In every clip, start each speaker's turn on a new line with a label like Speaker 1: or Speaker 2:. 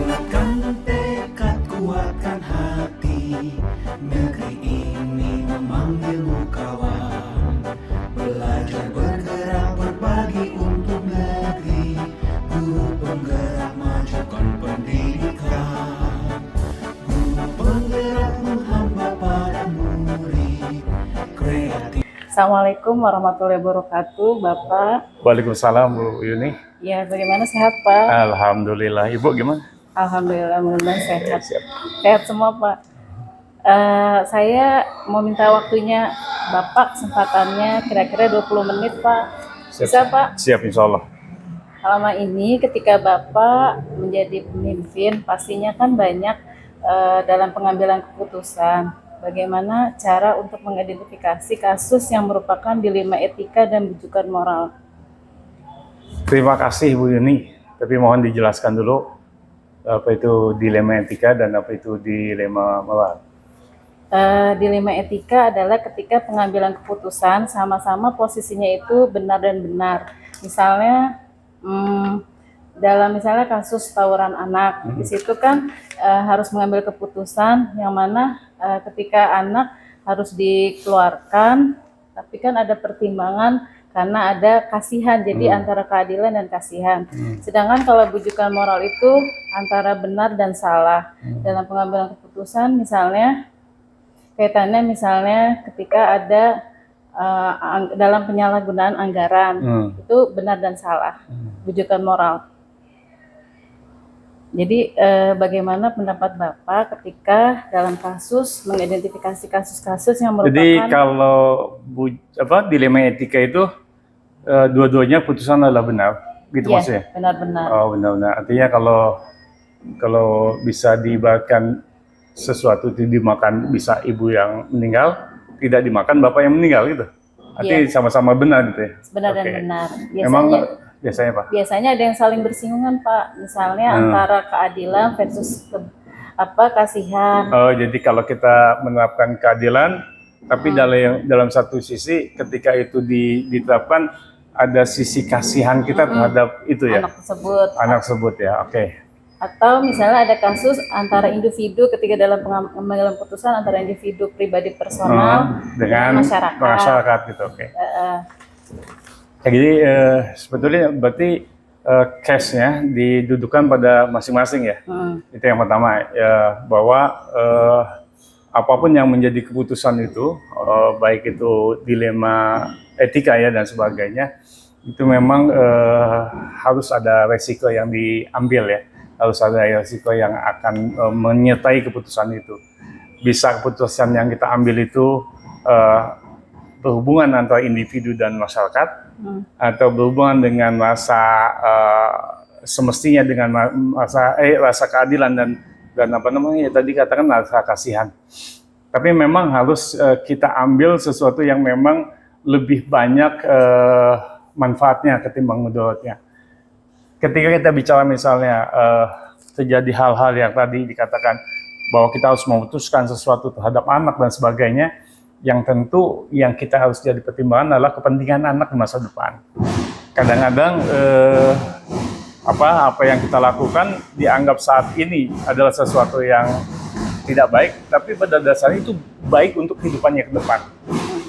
Speaker 1: Kuatkan tekad, kuatkan hati, negeri ini memanggilmu kawan. Belajar bergerak berbagi untuk negeri, guru penggerak majukan pendidikan. Guru penggerakmu hamba pada murid, kreatif.
Speaker 2: Assalamualaikum warahmatullahi wabarakatuh, Bapak.
Speaker 3: Waalaikumsalam Bu Yuni.
Speaker 2: Ya, bagaimana sehat, Pak?
Speaker 3: Alhamdulillah. Ibu gimana?
Speaker 2: Alhamdulillah, mudah-mudahan sehat.
Speaker 3: Siap.
Speaker 2: Sehat semua, Pak. Saya mau minta waktunya Bapak, kesempatannya kira-kira 20 menit, Pak. Bisa, Pak?
Speaker 3: Siap, insya Allah.
Speaker 2: Selama ini ketika Bapak menjadi pemimpin, pastinya kan banyak dalam pengambilan keputusan. Bagaimana cara untuk mengidentifikasi kasus yang merupakan dilema etika dan bujukan moral?
Speaker 3: Terima kasih Bu Yuni. Tapi mohon dijelaskan dulu apa itu dilema etika dan apa itu dilema moral.
Speaker 2: Dilema etika adalah ketika pengambilan keputusan sama-sama posisinya itu benar dan benar. Misalnya dalam misalnya kasus tawuran anak, di situ kan harus mengambil keputusan yang mana ketika anak harus dikeluarkan, tapi kan ada pertimbangan karena ada kasihan, jadi antara keadilan dan kasihan. Sedangkan kalau bujukan moral itu antara benar dan salah dalam pengambilan keputusan, misalnya kaitannya misalnya ketika ada dalam penyalahgunaan anggaran, itu benar dan salah, bujukan moral. Jadi bagaimana pendapat Bapak ketika dalam kasus mengidentifikasi kasus-kasus yang merupakan...
Speaker 3: Jadi kalau dilema etika itu dua-duanya putusan adalah benar, gitu
Speaker 2: Iya,
Speaker 3: maksudnya?
Speaker 2: benar-benar.
Speaker 3: Oh, benar-benar. Artinya kalau bisa diibaratkan sesuatu itu dimakan, bisa ibu yang meninggal, tidak dimakan bapak yang meninggal gitu. Artinya sama-sama benar gitu ya? Benar
Speaker 2: dan benar.
Speaker 3: Biasanya Pak?
Speaker 2: Biasanya ada yang saling bersinggungan, Pak. Misalnya antara keadilan versus kasihan.
Speaker 3: Oh, jadi kalau kita menerapkan keadilan, tapi dalam satu sisi ketika itu diterapkan, ada sisi kasihan kita terhadap itu ya? Anak tersebut ya, oke.
Speaker 2: Atau misalnya ada kasus antara individu ketika dalam pengambilan keputusan antara individu pribadi personal dengan masyarakat
Speaker 3: gitu, oke. Jadi sebetulnya berarti case-nya didudukan pada masing-masing ya. Itu yang pertama ya, bahwa apapun yang menjadi keputusan itu, baik itu dilema etika ya dan sebagainya, itu memang harus ada resiko yang diambil ya, harus ada resiko yang akan menyertai keputusan itu. Bisa keputusan yang kita ambil itu berhubungan antara individu dan masyarakat, atau berhubungan dengan rasa semestinya dengan rasa keadilan dan apa namanya tadi katakan rasa kasihan. Tapi memang harus kita ambil sesuatu yang memang lebih banyak manfaatnya ketimbang mudaratnya. Ketika kita bicara misalnya terjadi hal-hal yang tadi dikatakan bahwa kita harus memutuskan sesuatu terhadap anak dan sebagainya, yang tentu yang kita harus jadi pertimbangan adalah kepentingan anak di masa depan. Kadang-kadang apa yang kita lakukan dianggap saat ini adalah sesuatu yang tidak baik, tapi pada dasarnya itu baik untuk kehidupannya ke depan.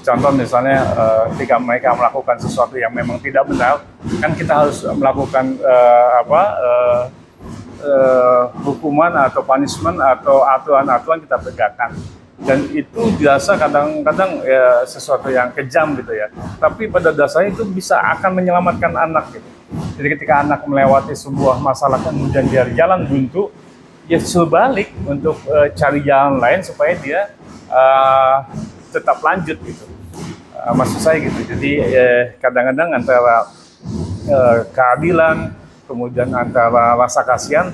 Speaker 3: Contoh misalnya ketika mereka melakukan sesuatu yang memang tidak benar, kan kita harus melakukan hukuman atau punishment atau aturan-aturan kita tegakkan. Dan itu dirasa kadang-kadang ya, sesuatu yang kejam gitu ya. Tapi pada dasarnya itu bisa akan menyelamatkan anak gitu. Jadi ketika anak melewati sebuah masalah kemudian dia jalan buntu, ya sebalik untuk cari jalan lain supaya dia tetap lanjut gitu. Maksud saya gitu. Jadi kadang-kadang antara keadilan kemudian antara rasa kasihan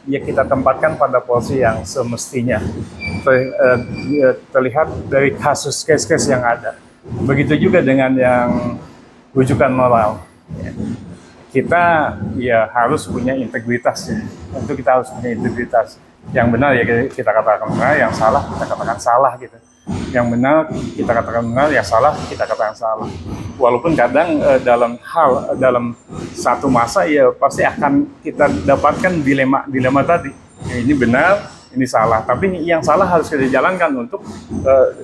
Speaker 3: ya kita tempatkan pada porsi yang semestinya. Terlihat dari kasus case-case yang ada. Begitu juga dengan yang rujukan moral. Kita ya harus punya integritas ya. Tentu kita harus punya integritas. Yang benar ya kita katakan benar, yang salah kita katakan salah gitu. Yang benar kita katakan benar, yang salah kita katakan salah. walaupun kadang dalam satu masa ya pasti akan kita dapatkan dilema tadi. Ini benar, ini salah. Tapi yang salah harus kita jalankan untuk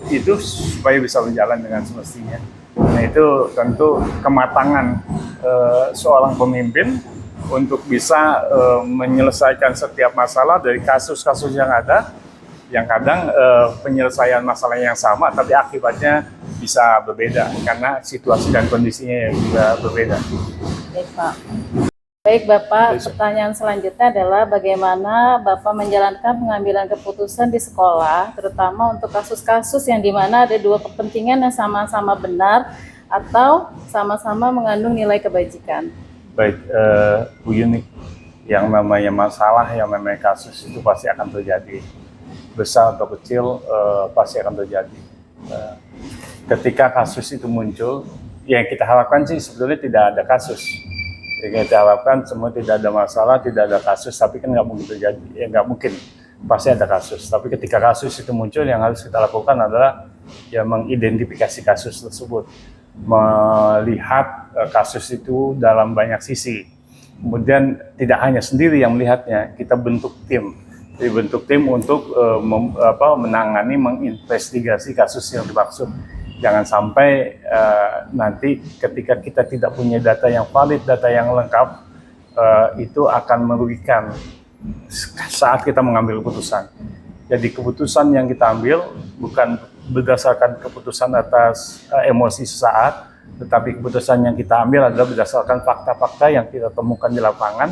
Speaker 3: itu supaya bisa berjalan dengan semestinya. Nah itu tentu kematangan seorang pemimpin untuk bisa menyelesaikan setiap masalah dari kasus-kasus yang ada, yang kadang penyelesaian masalah yang sama tapi akibatnya bisa berbeda karena situasi dan kondisinya yang juga berbeda.
Speaker 2: Baik Pak. Baik Bapak, pertanyaan selanjutnya adalah bagaimana Bapak menjalankan pengambilan keputusan di sekolah, terutama untuk kasus-kasus yang dimana ada dua kepentingan yang sama-sama benar atau sama-sama mengandung nilai kebajikan.
Speaker 3: Baik, Bu Yuni, yang namanya masalah, yang namanya kasus itu pasti akan terjadi. Besar atau kecil pasti akan terjadi. Ketika kasus itu muncul, yang kita harapkan sih sebetulnya tidak ada kasus. Yang kita harapkan semua tidak ada masalah, tidak ada kasus, tapi kan nggak mungkin terjadi. Ya nggak mungkin, pasti ada kasus. Tapi ketika kasus itu muncul, yang harus kita lakukan adalah ya mengidentifikasi kasus tersebut, melihat kasus itu dalam banyak sisi. Kemudian tidak hanya sendiri yang melihatnya, kita bentuk tim. Dibentuk tim untuk menangani, menginvestigasi kasus yang dimaksud. Jangan sampai nanti ketika kita tidak punya data yang valid, data yang lengkap, itu akan merugikan saat kita mengambil keputusan. Jadi keputusan yang kita ambil bukan berdasarkan keputusan atas emosi sesaat, tetapi keputusan yang kita ambil adalah berdasarkan fakta-fakta yang kita temukan di lapangan,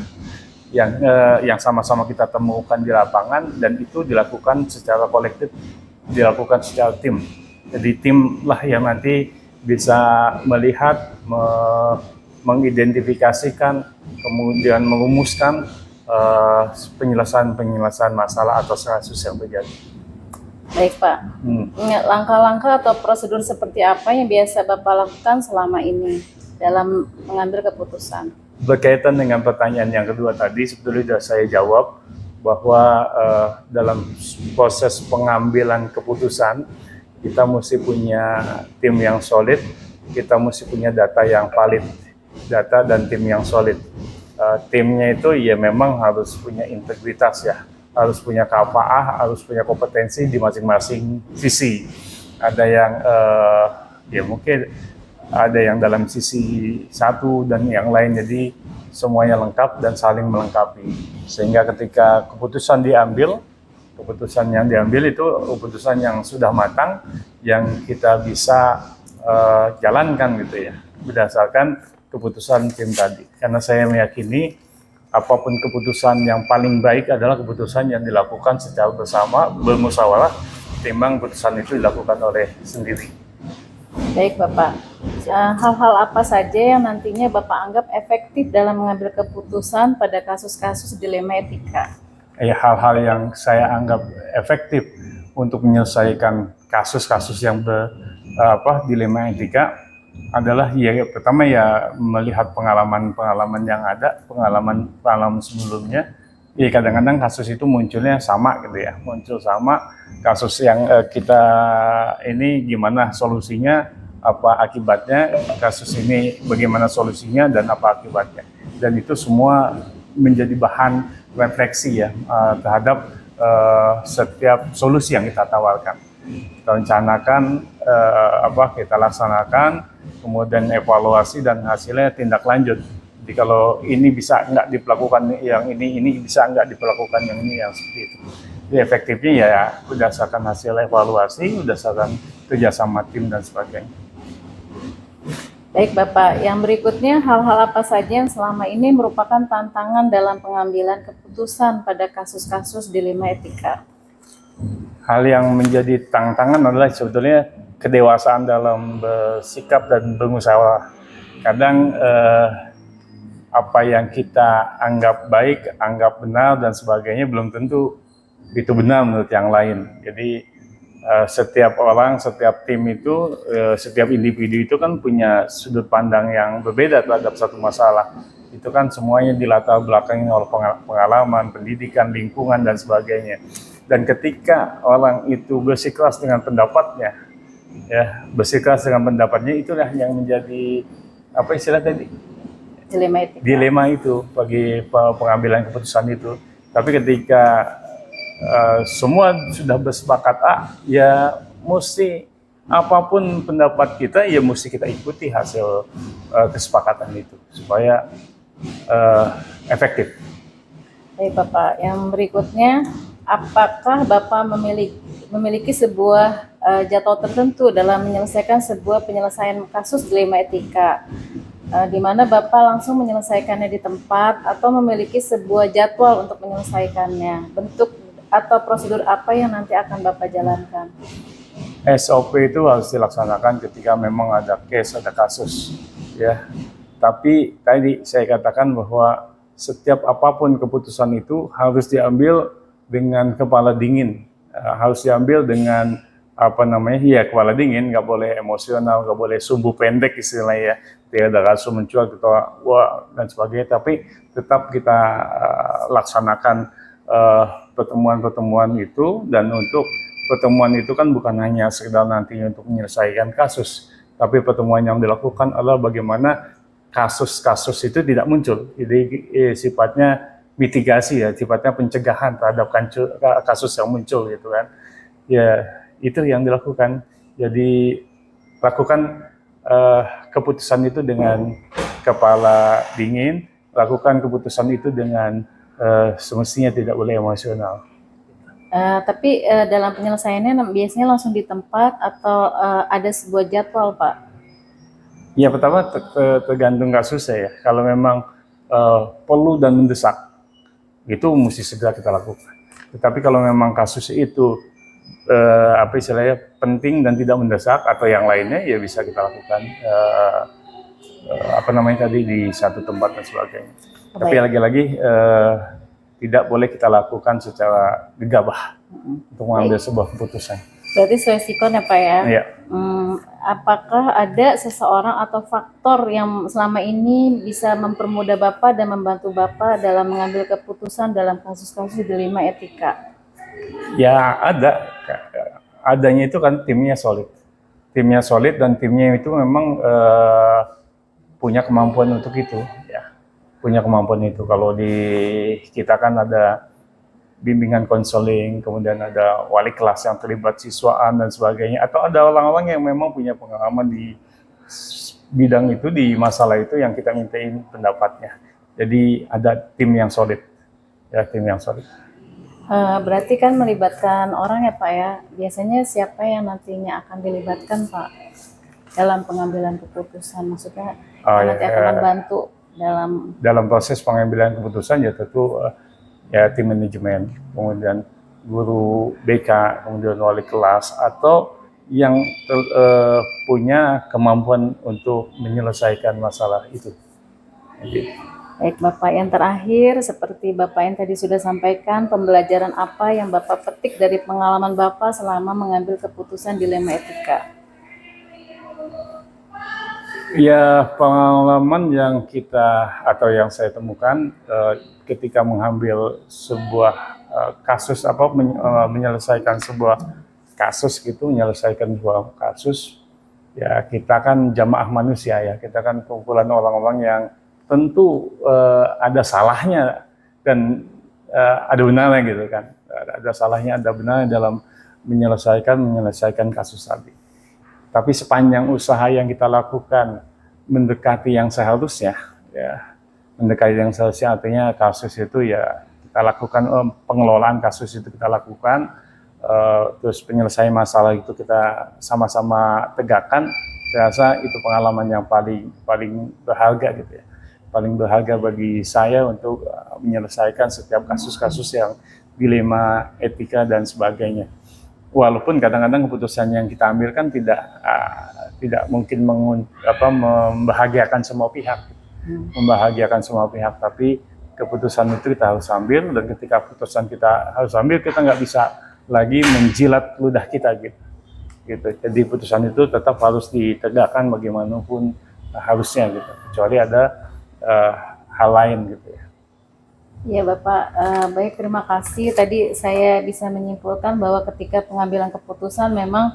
Speaker 3: yang sama-sama kita temukan di lapangan, dan itu dilakukan secara kolektif, dilakukan secara tim. Jadi timlah yang nanti bisa melihat, mengidentifikasikan, kemudian merumuskan penyelesaian masalah atau kasus yang terjadi.
Speaker 2: Baik Pak, langkah-langkah atau prosedur seperti apa yang biasa Bapak lakukan selama ini dalam mengambil keputusan?
Speaker 3: Berkaitan dengan pertanyaan yang kedua tadi, sebetulnya sudah saya jawab bahwa dalam proses pengambilan keputusan kita mesti punya tim yang solid, kita mesti punya data yang valid, data dan tim yang solid. Timnya itu ya memang harus punya integritas ya, harus punya kafaah, harus punya kompetensi di masing-masing sisi. Ada yang ya mungkin ada yang dalam sisi satu dan yang lain, jadi semuanya lengkap dan saling melengkapi. Sehingga ketika keputusan diambil, keputusan yang diambil itu keputusan yang sudah matang, yang kita bisa jalankan gitu ya, berdasarkan keputusan tim tadi. Karena saya meyakini apapun keputusan yang paling baik adalah keputusan yang dilakukan secara bersama, bermusyawarah, timbang keputusan itu dilakukan oleh sendiri.
Speaker 2: Baik Bapak, hal-hal apa saja yang nantinya Bapak anggap efektif dalam mengambil keputusan pada kasus-kasus dilema etika?
Speaker 3: Ya, hal-hal yang saya anggap efektif untuk menyelesaikan kasus-kasus yang dilema etika adalah ya pertama ya melihat pengalaman yang ada, pengalaman sebelumnya. Ya kadang-kadang kasus itu munculnya sama gitu ya, muncul sama kasus yang kita ini gimana solusinya, apa akibatnya, kasus ini bagaimana solusinya dan apa akibatnya. Dan itu semua menjadi bahan refleksi ya terhadap setiap solusi yang kita tawarkan. Kita rencanakan, kita laksanakan, kemudian evaluasi dan hasilnya tindak lanjut. Jadi kalau ini bisa nggak diperlakukan yang ini bisa nggak diperlakukan yang ini, yang seperti itu. Jadi efektifnya ya berdasarkan hasil evaluasi, berdasarkan kerjasama tim dan sebagainya.
Speaker 2: Baik Bapak, yang berikutnya hal-hal apa saja yang selama ini merupakan tantangan dalam pengambilan keputusan pada kasus-kasus dilema etika?
Speaker 3: Hal yang menjadi tantangan adalah sebetulnya kedewasaan dalam bersikap dan bermusyawarah. Kadang apa yang kita anggap baik, anggap benar dan sebagainya belum tentu itu benar menurut yang lain. Jadi setiap orang, setiap tim itu, setiap individu itu kan punya sudut pandang yang berbeda terhadap satu masalah. Itu kan semuanya dilatar belakangi oleh pengalaman, pendidikan, lingkungan dan sebagainya. Dan ketika orang itu bersikeras dengan pendapatnya, ya bersikeras dengan pendapatnya, itulah yang menjadi apa istilah tadi, dilema itu bagi pengambilan keputusan itu. Tapi ketika semua sudah bersepakat ya mesti apapun pendapat kita ya mesti kita ikuti hasil kesepakatan itu supaya efektif.
Speaker 2: Baik Bapak, yang berikutnya, apakah Bapak memiliki sebuah jadwal tertentu dalam menyelesaikan sebuah penyelesaian kasus dilema etika, di mana Bapak langsung menyelesaikannya di tempat atau memiliki sebuah jadwal untuk menyelesaikannya? Bentuk atau prosedur apa yang nanti akan Bapak jalankan?
Speaker 3: SOP itu harus dilaksanakan ketika memang ada case, ada kasus, ya. Tapi tadi saya katakan bahwa setiap apapun keputusan itu harus diambil dengan kepala dingin, harus diambil dengan kepala dingin, nggak boleh emosional, nggak boleh sumbu pendek istilahnya, tidak ada rasa mencuat atau wah dan sebagainya. Tapi tetap kita laksanakan pertemuan-pertemuan itu, dan untuk pertemuan itu kan bukan hanya sekedar nantinya untuk menyelesaikan kasus, tapi pertemuan yang dilakukan adalah bagaimana kasus-kasus itu tidak muncul. Jadi sifatnya mitigasi ya, sifatnya pencegahan terhadap kasus yang muncul gitu kan. Ya itu yang dilakukan. Jadi lakukan keputusan itu dengan kepala dingin, lakukan keputusan itu dengan semestinya tidak boleh emosional.
Speaker 2: Tapi dalam penyelesaiannya biasanya langsung di tempat atau ada sebuah jadwal, Pak?
Speaker 3: Ya pertama tergantung kasusnya ya. Kalau memang perlu dan mendesak, itu mesti segera kita lakukan. Tetapi kalau memang kasus itu penting dan tidak mendesak atau yang lainnya, ya bisa kita lakukan di satu tempat dan sebagainya. Baik. Tapi lagi-lagi tidak boleh kita lakukan secara gegabah untuk mengambil sebuah keputusan.
Speaker 2: Berarti sesuai sikon ya Pak ya?
Speaker 3: Iya.
Speaker 2: Apakah ada seseorang atau faktor yang selama ini bisa mempermudah Bapak dan membantu Bapak dalam mengambil keputusan dalam kasus-kasus dilema etika?
Speaker 3: Ya ada. Adanya itu kan timnya solid. Timnya solid dan timnya itu memang punya kemampuan untuk itu. Ya. Punya kemampuan itu. Kalau di kita kan ada bimbingan konseling, kemudian ada wali kelas yang terlibat siswaan dan sebagainya, atau ada orang-orang yang memang punya pengalaman di bidang itu, di masalah itu yang kita mintain pendapatnya. Jadi ada tim yang solid, ya tim yang solid.
Speaker 2: Berarti kan melibatkan orang ya Pak ya, biasanya siapa yang nantinya akan dilibatkan Pak dalam pengambilan keputusan, maksudnya nanti akan membantu
Speaker 3: dalam proses pengambilan keputusan ya tentu ya tim manajemen, kemudian guru BK, kemudian wali kelas, atau yang punya kemampuan untuk menyelesaikan masalah itu. Jadi.
Speaker 2: Baik Bapak, yang terakhir seperti Bapak yang tadi sudah sampaikan, pembelajaran apa yang Bapak petik dari pengalaman Bapak selama mengambil keputusan dilema etika?
Speaker 3: Ya, pengalaman yang yang saya temukan ketika mengambil sebuah kasus menyelesaikan sebuah kasus gitu, ya kita kan jamaah manusia ya, kita kan kumpulan orang-orang yang tentu ada salahnya dan ada benarnya gitu kan, ada salahnya ada benarnya dalam menyelesaikan kasus tadi. Tapi sepanjang usaha yang kita lakukan mendekati yang seharusnya, ya mendekati yang seharusnya artinya kasus itu ya kita lakukan, pengelolaan kasus itu kita lakukan, terus penyelesaian masalah itu kita sama-sama tegakkan. Saya rasa itu pengalaman yang paling berharga gitu ya, paling berharga bagi saya untuk menyelesaikan setiap kasus-kasus yang dilema etika dan sebagainya. Walaupun kadang-kadang keputusan yang kita ambil kan tidak mungkin membahagiakan semua pihak, tapi keputusan itu kita harus ambil, dan ketika keputusan kita harus ambil, kita nggak bisa lagi menjilat ludah kita gitu. Jadi keputusan itu tetap harus ditegakkan bagaimanapun harusnya gitu, kecuali ada hal lain gitu ya.
Speaker 2: Ya Bapak, baik, terima kasih. Tadi saya bisa menyimpulkan bahwa ketika pengambilan keputusan memang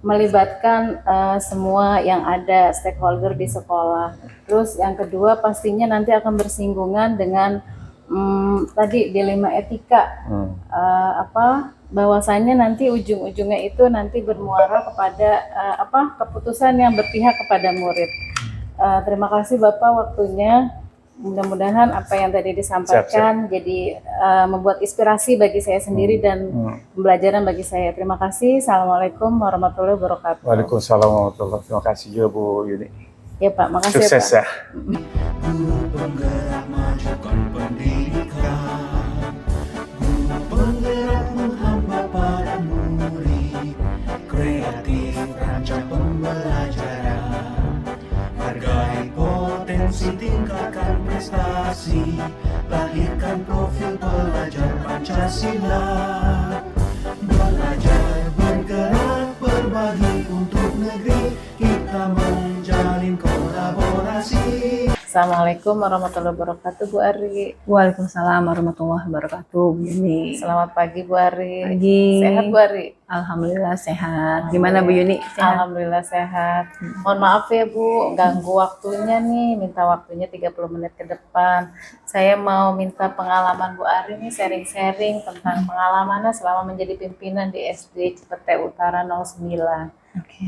Speaker 2: melibatkan semua yang ada stakeholder di sekolah. Terus yang kedua pastinya nanti akan bersinggungan dengan tadi dilema etika. Bahwasanya nanti ujung-ujungnya itu nanti bermuara kepada keputusan yang berpihak kepada murid. Terima kasih Bapak waktunya. Mudah-mudahan apa yang tadi disampaikan jadi membuat inspirasi bagi saya sendiri dan pembelajaran bagi saya. Terima kasih. Assalamualaikum warahmatullahi wabarakatuh.
Speaker 3: Waalaikumsalam warahmatullahi wabarakatuh. Terima kasih juga Bu Yuni.
Speaker 2: Ya Pak, makasih
Speaker 3: Sukses
Speaker 2: ya Pak.
Speaker 3: ya.
Speaker 1: Guru penggerak majukan pendidikan, guru penggerak menghamba pada murid, kreatif rancang pembelajaran, hargai potensi tingkatkan prestasi, lahirkan profil pelajar Pancasila, belajar bergerak berbagi untuk negeri, kita menjalin kolaborasi.
Speaker 2: Assalamualaikum warahmatullahi wabarakatuh Bu Ari.
Speaker 4: Waalaikumsalam warahmatullahi wabarakatuh, Bu Yuni.
Speaker 2: Selamat pagi Bu Ari.
Speaker 4: Pagi.
Speaker 2: Sehat Bu Ari?
Speaker 4: Alhamdulillah sehat. Gimana Bu Yuni? Sehat?
Speaker 2: Alhamdulillah sehat. Mohon maaf ya Bu, ganggu waktunya nih, minta waktunya 30 menit ke depan. Saya mau minta pengalaman Bu Ari nih, sharing-sharing tentang pengalamannya selama menjadi pimpinan di SD Cipete Utara 09.
Speaker 4: Oke.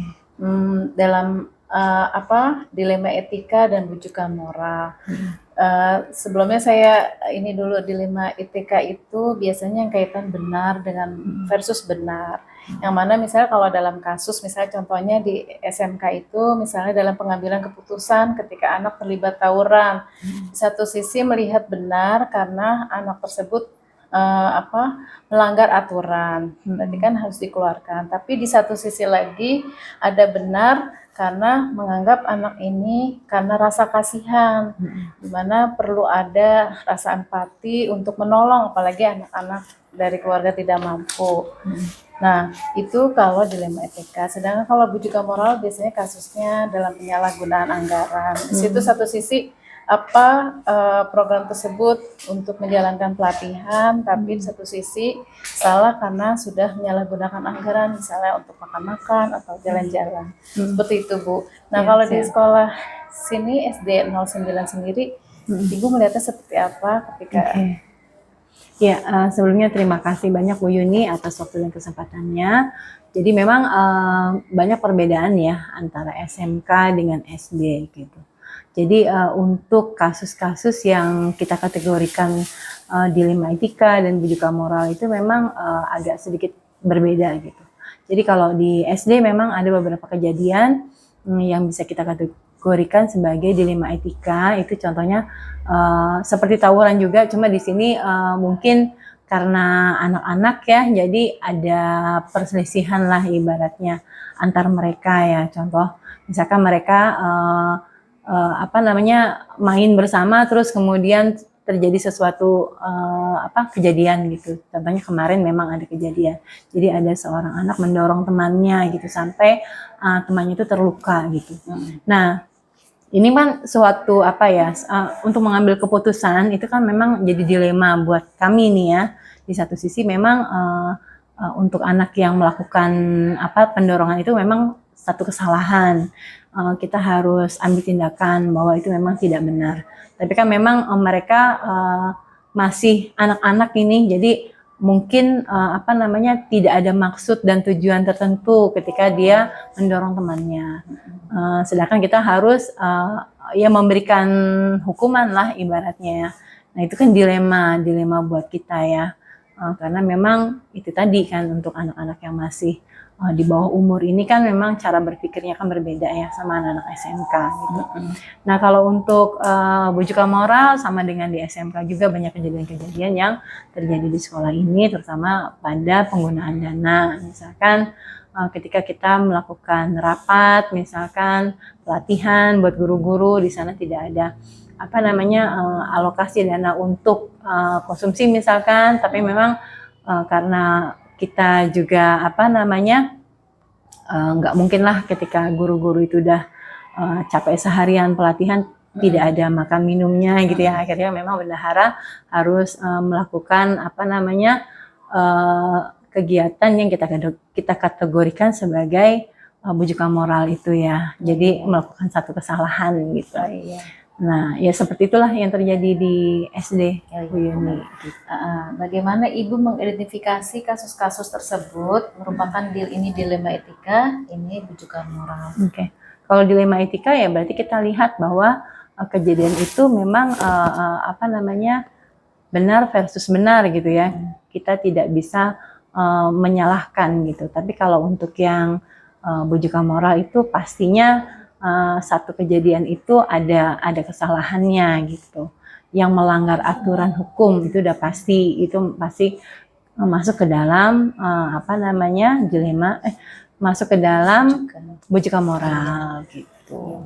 Speaker 2: Dalam dilema etika dan bujukan moral. Sebelumnya saya ini dulu dilema etika itu biasanya yang kaitan benar dengan versus benar. Yang mana misalnya kalau dalam kasus misalnya contohnya di SMK itu misalnya dalam pengambilan keputusan ketika anak terlibat tawuran. Di satu sisi melihat benar karena anak tersebut melanggar aturan, berarti kan harus dikeluarkan. Tapi di satu sisi lagi ada benar karena menganggap anak ini karena rasa kasihan, dimana perlu ada rasa empati untuk menolong, apalagi anak-anak dari keluarga tidak mampu. Nah, itu kalau dilema etika. Sedangkan kalau bujukan moral biasanya kasusnya dalam penyalahgunaan anggaran. Di situ satu sisi program tersebut untuk menjalankan pelatihan, tapi di satu sisi salah karena sudah menyalahgunakan anggaran, misalnya untuk makan-makan atau jalan-jalan. Seperti itu Bu. Nah kalau di sekolah sini SD 09 sendiri, Ibu melihatnya seperti apa ketika
Speaker 4: Ya, sebelumnya terima kasih banyak Bu Yuni atas waktu dan kesempatannya. Jadi memang banyak perbedaan ya antara SMK dengan SD gitu. Jadi untuk kasus-kasus yang kita kategorikan dilema etika dan bujukan moral itu memang agak sedikit berbeda gitu. Jadi kalau di SD memang ada beberapa kejadian yang bisa kita kategorikan sebagai dilema etika. Itu contohnya seperti tawuran juga, cuma di sini mungkin karena anak-anak ya, jadi ada perselisihan lah ibaratnya antar mereka ya. Contoh misalkan mereka main bersama terus kemudian terjadi sesuatu kejadian gitu. Contohnya kemarin memang ada kejadian. Jadi ada seorang anak mendorong temannya gitu sampai temannya itu terluka gitu. Nah, ini kan suatu untuk mengambil keputusan itu kan memang jadi dilema buat kami nih ya. Di satu sisi memang untuk anak yang melakukan pendorongan itu memang satu kesalahan. Kita harus ambil tindakan bahwa itu memang tidak benar. Tapi kan memang mereka masih anak-anak ini, jadi mungkin tidak ada maksud dan tujuan tertentu ketika dia mendorong temannya. Sedangkan kita harus memberikan hukuman lah ibaratnya ya. Nah itu kan dilema buat kita ya. Karena memang itu tadi kan untuk anak-anak yang masih di bawah umur ini kan memang cara berpikirnya kan berbeda ya sama anak-anak SMK gitu. Nah kalau untuk bujukan moral sama dengan di SMK juga banyak kejadian-kejadian yang terjadi di sekolah ini, terutama pada penggunaan dana. Misalkan ketika kita melakukan rapat, misalkan pelatihan buat guru-guru, di sana tidak ada alokasi dana untuk konsumsi misalkan, tapi memang karena kita juga nggak mungkin lah ketika guru-guru itu udah capek seharian pelatihan tidak ada makan minumnya gitu ya. Akhirnya memang bendahara harus melakukan kegiatan yang kita kategorikan sebagai bujukan moral itu ya. Jadi melakukan satu kesalahan gitu.
Speaker 2: Oh, iya.
Speaker 4: Nah, ya seperti itulah yang terjadi di SD Bu Yuni.
Speaker 2: Bagaimana Ibu mengidentifikasi kasus-kasus tersebut merupakan ini dilema etika, ini bujukan moral.
Speaker 4: Oke. Kalau dilema etika ya berarti kita lihat bahwa kejadian itu memang apa namanya benar versus benar gitu ya. Kita tidak bisa menyalahkan gitu. Tapi kalau untuk yang bujukan moral itu pastinya satu kejadian itu ada kesalahannya gitu. Yang melanggar aturan hukum itu udah pasti masuk ke dalam apa namanya dilema masuk ke dalam bujukan moral gitu.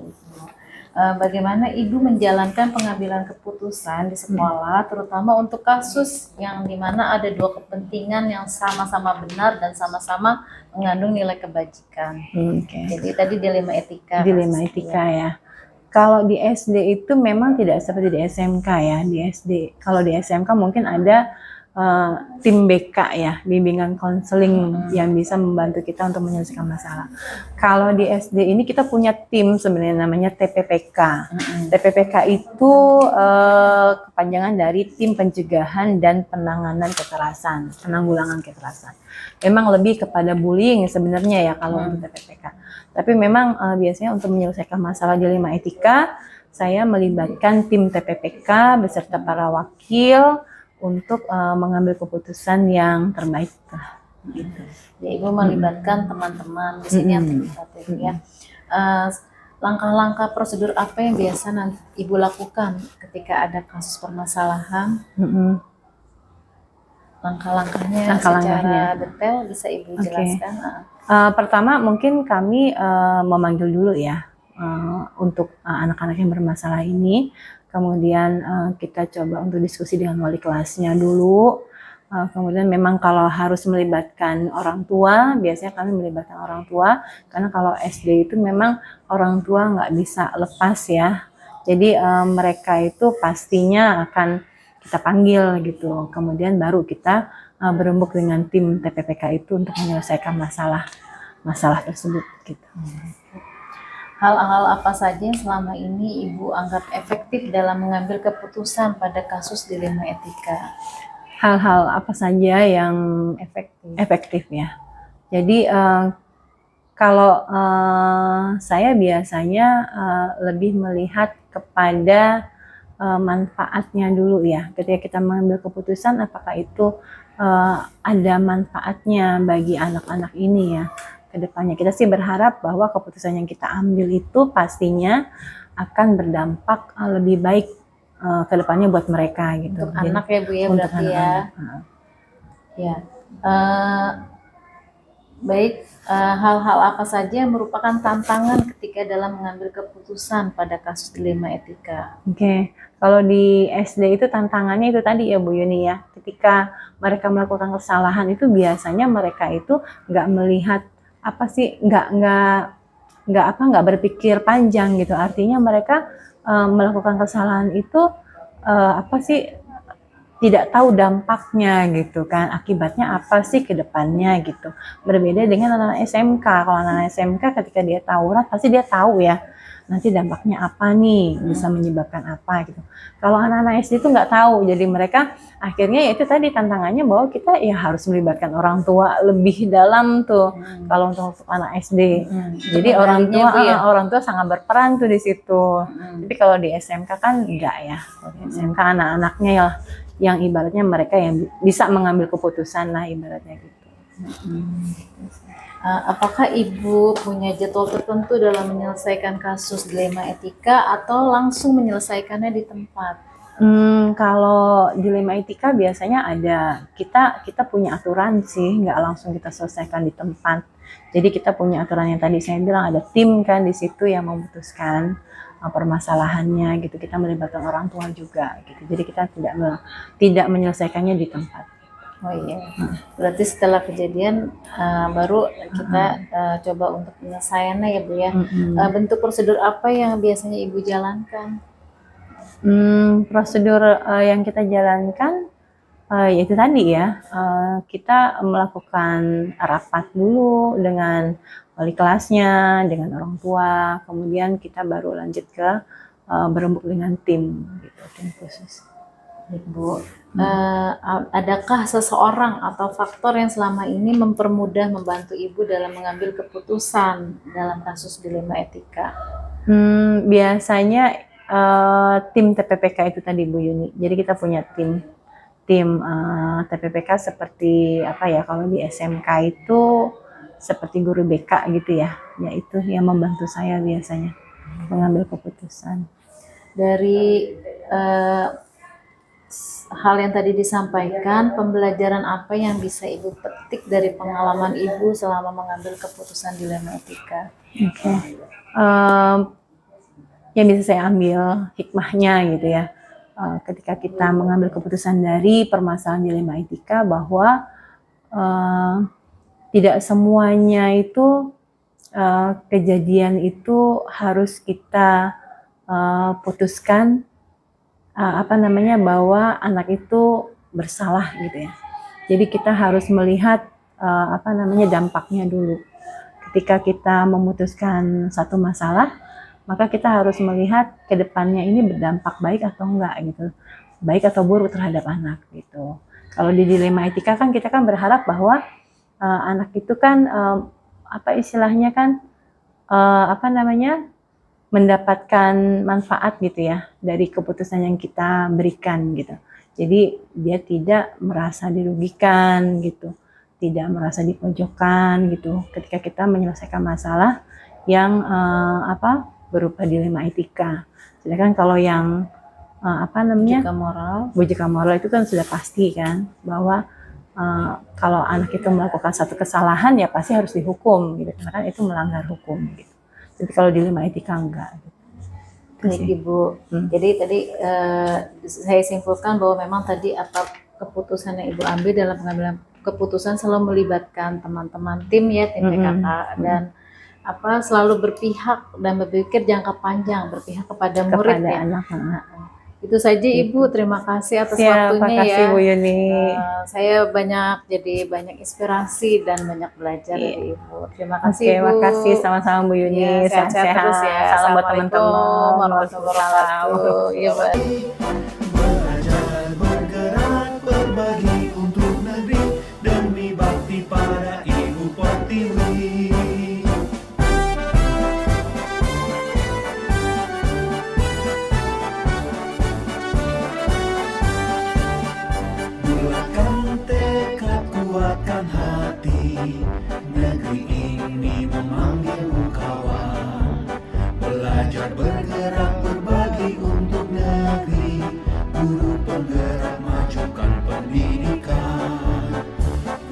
Speaker 2: Bagaimana Ibu menjalankan pengambilan keputusan di sekolah, terutama untuk kasus yang dimana ada dua kepentingan yang sama-sama benar dan sama-sama mengandung nilai kebajikan. Jadi tadi dilema etika.
Speaker 4: Dilema etika ya. Kalau di SD itu memang tidak seperti di SMK ya. Di SD, kalau di SMK mungkin ada tim BK ya, bimbingan konseling yang bisa membantu kita untuk menyelesaikan masalah. Kalau di SD ini kita punya tim sebenarnya namanya TPPK. TPPK itu kepanjangan dari tim pencegahan dan penanggulangan kekerasan. Memang lebih kepada bullying sebenarnya ya kalau untuk TPPK. Tapi memang biasanya untuk menyelesaikan masalah dilema etika, saya melibatkan tim TPPK beserta para wakil untuk mengambil keputusan yang terbaik. Gitu.
Speaker 2: Ya, Ibu melibatkan teman-teman di sini yang terlibat ya. Langkah-langkah prosedur apa yang biasa nanti Ibu lakukan ketika ada kasus permasalahan? Langkah-langkahnya secara detail bisa Ibu jelaskan?
Speaker 4: Pertama mungkin kami memanggil dulu ya untuk anak-anak yang bermasalah ini. Kemudian kita coba untuk diskusi dengan wali kelasnya dulu. Kemudian memang kalau harus melibatkan orang tua, biasanya kami melibatkan orang tua. Karena kalau SD itu memang orang tua nggak bisa lepas ya. Jadi mereka itu pastinya akan kita panggil gitu. Kemudian baru kita berembuk dengan tim TPPK itu untuk menyelesaikan masalah tersebut gitu.
Speaker 2: Hal-hal apa saja yang selama ini Ibu anggap efektif dalam mengambil keputusan pada kasus dilema etika?
Speaker 4: Hal-hal apa saja yang efektif ya. Jadi kalau saya biasanya lebih melihat kepada manfaatnya dulu ya. Ketika kita mengambil keputusan apakah itu ada manfaatnya bagi anak-anak ini ya. Kedepannya kita sih berharap bahwa keputusan yang kita ambil itu pastinya akan berdampak lebih baik kedepannya buat mereka gitu.
Speaker 2: Untuk anak ya Bu ya berarti ya. Ya. Baik, hal-hal apa saja yang merupakan tantangan ketika dalam mengambil keputusan pada kasus dilema etika?
Speaker 4: Oke. Kalau di SD itu tantangannya itu tadi ya Bu Yuni ya. Ketika mereka melakukan kesalahan itu biasanya mereka itu nggak melihat nggak berpikir panjang gitu. Artinya mereka melakukan kesalahan itu tidak tahu dampaknya gitu kan, akibatnya apa sih ke depannya gitu. Berbeda dengan anak SMK. Kalau anak SMK ketika dia tawuran pasti dia tahu ya nanti dampaknya apa nih, bisa menyebabkan apa gitu. Kalau anak-anak SD itu nggak tahu, jadi mereka akhirnya ya itu tadi tantangannya bahwa kita ya harus melibatkan orang tua lebih dalam tuh kalau untuk anak SD. Jadi orang tua sangat berperan tuh di situ. Tapi kalau di SMK kan enggak ya. Di SMK anak-anaknya ya yang ibaratnya mereka yang bisa mengambil keputusan lah ibaratnya gitu.
Speaker 2: Apakah Ibu punya jadwal tertentu dalam menyelesaikan kasus dilema etika atau langsung menyelesaikannya di tempat?
Speaker 4: Kalau dilema etika biasanya ada, kita punya aturan sih, nggak langsung kita selesaikan di tempat. Jadi kita punya aturan yang tadi saya bilang ada tim kan di situ yang memutuskan permasalahannya gitu. Kita melibatkan orang tua juga gitu. Jadi kita tidak menyelesaikannya di tempat.
Speaker 2: Oh iya, berarti setelah kejadian baru kita coba untuk penyelesaiannya ya Bu ya. Bentuk prosedur apa yang biasanya Ibu jalankan?
Speaker 4: Prosedur yang kita jalankan yaitu tadi ya, kita melakukan rapat dulu dengan wali kelasnya, dengan orang tua, kemudian kita baru lanjut ke berembuk dengan tim gitu, tim khusus.
Speaker 2: Ibu, adakah seseorang atau faktor yang selama ini mempermudah membantu Ibu dalam mengambil keputusan dalam kasus dilema etika?
Speaker 4: Biasanya tim TPPK itu tadi Bu Yuni. Jadi kita punya tim TPPK seperti apa ya, kalau di SMK itu seperti guru BK gitu ya. Ya itu yang membantu saya biasanya mengambil keputusan.
Speaker 2: Dari hal yang tadi disampaikan, pembelajaran apa yang bisa Ibu petik dari pengalaman Ibu selama mengambil keputusan dilema etika?
Speaker 4: Oke. Yang bisa saya ambil hikmahnya gitu ya. Ketika kita mengambil keputusan dari permasalahan dilema etika, bahwa tidak semuanya itu kejadian itu harus kita putuskan bahwa anak itu bersalah gitu ya. Jadi kita harus melihat dampaknya dulu. Ketika kita memutuskan satu masalah, maka kita harus melihat ke depannya ini berdampak baik atau enggak gitu. Baik atau buruk terhadap anak gitu. Kalau di dilema etika kan kita kan berharap bahwa anak itu kan mendapatkan manfaat gitu ya dari keputusan yang kita berikan gitu. Jadi dia tidak merasa dirugikan gitu, tidak merasa dipojokkan gitu ketika kita menyelesaikan masalah yang berupa dilema etika. Sedangkan kalau yang bujika moral itu kan sudah pasti kan bahwa kalau anak itu melakukan satu kesalahan ya pasti harus dihukum gitu, karena kan itu melanggar hukum gitu. Tapi kalau dilema etika enggak.
Speaker 2: Baik Ibu. Jadi tadi saya simpulkan bahwa memang tadi apa keputusan yang Ibu ambil dalam pengambilan keputusan selalu melibatkan teman-teman tim ya, tim PKK dan selalu berpihak dan berpikir jangka panjang, berpihak kepada murid ya.
Speaker 4: Anak-anak.
Speaker 2: Itu saja Ibu, terima kasih atas waktunya
Speaker 4: kasih,
Speaker 2: ya.
Speaker 4: Bu Yuni.
Speaker 2: Saya banyak inspirasi dan banyak belajar dari Ibu. Terima kasih Ibu.
Speaker 4: Terima kasih sama-sama Bu Yuni.
Speaker 2: Ya, sehat-sehat terus ya.
Speaker 4: Salam buat
Speaker 2: Assalamualaikum
Speaker 4: teman-teman.
Speaker 2: warahmatullahi wabarakatuh. Ya, Mbak.
Speaker 1: Belajar bergerak berbagi untuk negeri demi bakti pada Ibu Pertiwi. Bulatkan tekad, kuatkan hati, negeri ini memanggilmu kawan. Belajar bergerak berbagi untuk negeri, guru penggerak majukan pendidikan.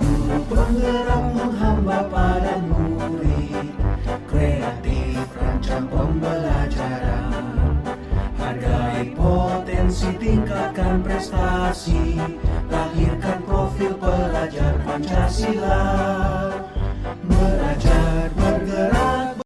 Speaker 1: Guru penggerak menghamba pada murid, kreatif rancang pembelajaran. Hargai potensi, tingkatkan prestasi, lahirkan profil pelajar Pancasila.